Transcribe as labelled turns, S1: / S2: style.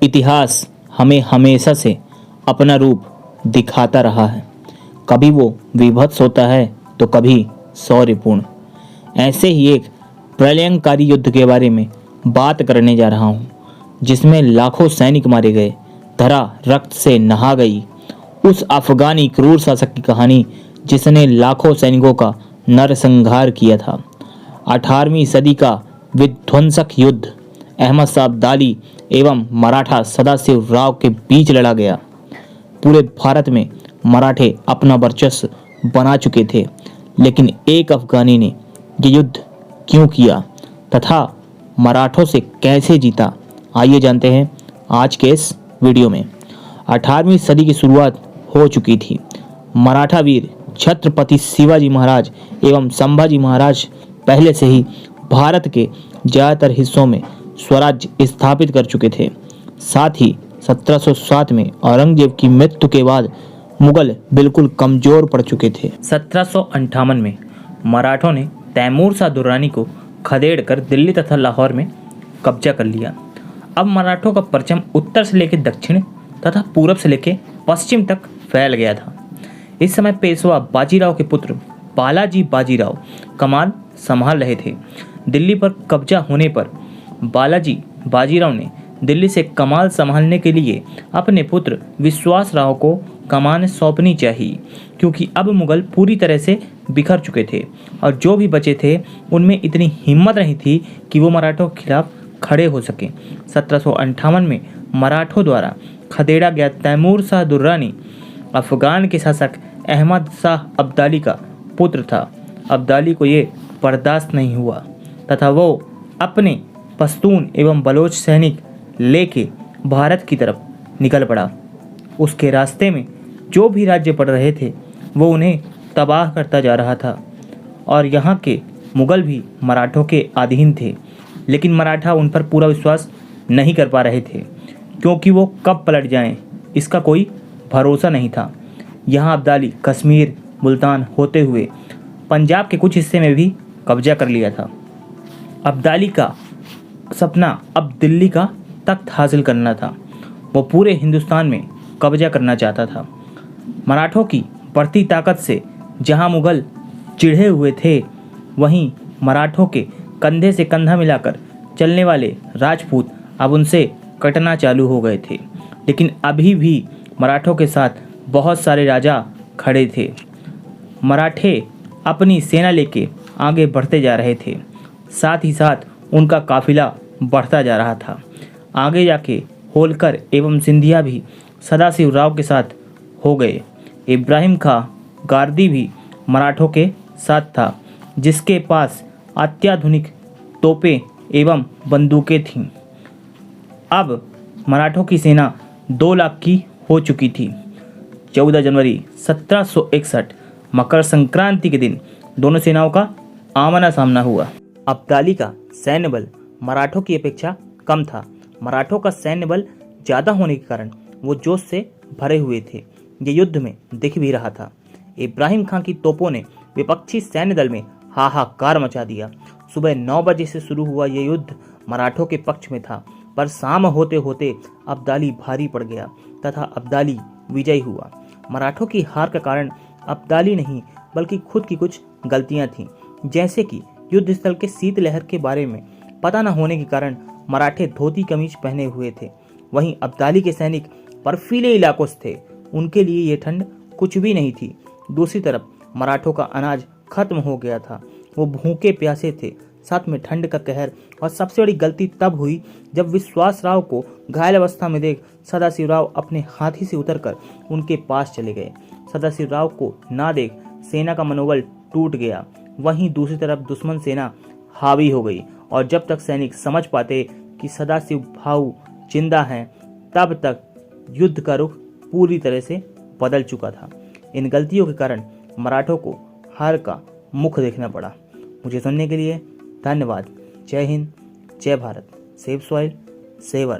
S1: इतिहास हमें हमेशा से अपना रूप दिखाता रहा है। कभी वो विभत्स होता है तो कभी शौर्यपूर्ण। ऐसे ही एक प्रलयंकारी युद्ध के बारे में बात करने जा रहा हूँ, जिसमें लाखों सैनिक मारे गए, धरा रक्त से नहा गई। उस अफगानी क्रूर शासक की कहानी जिसने लाखों सैनिकों का नरसंहार किया था। 18वीं सदी का विध्वंसक युद्ध अहमद शाह अब्दाली एवं मराठा सदाशिव राव के बीच लड़ा गया। पूरे भारत में मराठे अपना वर्चस्व बना चुके थे, लेकिन एक अफगानी ने ये युद्ध क्यों किया तथा मराठों से कैसे जीता, आइए जानते हैं आज के इस वीडियो में। 18वीं सदी की शुरुआत हो चुकी थी। मराठा वीर छत्रपति शिवाजी महाराज एवं संभाजी महाराज पहले से ही भारत के ज़्यादातर हिस्सों में स्वराज्य स्थापित कर चुके थे। साथ ही 1707 में औरंगजेब की मृत्यु के बाद मुगल बिल्कुल कमजोर पड़ चुके थे। 1758 में मराठों ने तैमूर शाह दुर्रानी को खदेड़ कर दिल्ली तथा लाहौर में कब्जा कर लिया। अब मराठों का परचम उत्तर से लेकर दक्षिण तथा पूरब से लेकर पश्चिम तक फैल गया था। इस समय पेशवा बाजीराव के पुत्र बालाजी बाजीराव कमान संभाल रहे थे। दिल्ली पर कब्जा होने पर बालाजी बाजीराव ने दिल्ली से कमान संभालने के लिए अपने पुत्र विश्वास राव को कमान सौंपनी चाहिए, क्योंकि अब मुगल पूरी तरह से बिखर चुके थे और जो भी बचे थे उनमें इतनी हिम्मत नहीं थी कि वो मराठों के खिलाफ खड़े हो सकें। 1758 में मराठों द्वारा खदेड़ा गया तैमूर शाह दुर्रानी अफगान के शासक अहमद शाह अब्दाली का पुत्र था। अब्दाली को ये बर्दाश्त नहीं हुआ तथा वो अपने पश्तून एवं बलोच सैनिक लेके भारत की तरफ निकल पड़ा। उसके रास्ते में जो भी राज्य पड़ रहे थे वो उन्हें तबाह करता जा रहा था और यहाँ के मुगल भी मराठों के अधीन थे, लेकिन मराठा उन पर पूरा विश्वास नहीं कर पा रहे थे, क्योंकि वो कब पलट जाएं इसका कोई भरोसा नहीं था। यहाँ अब्दाली कश्मीर मुल्तान होते हुए पंजाब के कुछ हिस्से में भी कब्जा कर लिया था। अब्दाली का सपना अब दिल्ली का तख्त हासिल करना था। वो पूरे हिंदुस्तान में कब्जा करना चाहता था। मराठों की बढ़ती ताकत से जहां मुगल चिढ़े हुए थे, वहीं मराठों के कंधे से कंधा मिलाकर चलने वाले राजपूत अब उनसे कटना चालू हो गए थे। लेकिन अभी भी मराठों के साथ बहुत सारे राजा खड़े थे। मराठे अपनी सेना लेके आगे बढ़ते जा रहे थे, साथ ही साथ उनका काफिला बढ़ता जा रहा था। आगे जाके होलकर एवं सिंधिया भी सदाशिव राव के साथ हो गए। इब्राहिम खां गारदी भी मराठों के साथ था, जिसके पास अत्याधुनिक तोपें एवं बंदूकें थीं। अब मराठों की सेना 2 लाख की हो चुकी थी। 14 जनवरी 1761 मकर संक्रांति के दिन दोनों सेनाओं का आमना सामना हुआ। अब्दाली का सैन्य बल मराठों की अपेक्षा कम था। मराठों का सैन्य बल ज़्यादा होने के कारण वो जोश से भरे हुए थे। ये युद्ध में दिख भी रहा था। इब्राहिम खां की तोपों ने विपक्षी सैन्य दल में हाहाकार मचा दिया। सुबह 9 बजे से शुरू हुआ ये युद्ध मराठों के पक्ष में था, पर शाम होते होते अब्दाली भारी पड़ गया तथा अब्दाली विजयी हुआ। मराठों की हार का कारण अब्दाली नहीं बल्कि खुद की कुछ गलतियां थीं, जैसे कि युद्ध स्थल के शीतलहर के बारे में पता न होने के कारण मराठे धोती कमीज पहने हुए थे। वहीं अब्दाली के सैनिक बर्फीले इलाकों से थे, उनके लिए ये ठंड कुछ भी नहीं थी। दूसरी तरफ मराठों का अनाज खत्म हो गया था, वो भूखे प्यासे थे, साथ में ठंड का कहर। और सबसे बड़ी गलती तब हुई जब विश्वास राव को घायल अवस्था में देख सदाशिव राव अपने हाथी से उतरकर उनके पास चले गए। सदाशिव राव को ना देख सेना का मनोबल टूट गया। वहीं दूसरी तरफ दुश्मन सेना हावी हो गई और जब तक सैनिक समझ पाते कि सदाशिव भाऊ जिंदा हैं, तब तक युद्ध का रुख पूरी तरह से बदल चुका था। इन गलतियों के कारण मराठों को हार का मुख देखना पड़ा। मुझे सुनने के लिए धन्यवाद। जय हिंद, जय Bharat. Save soil, save earth.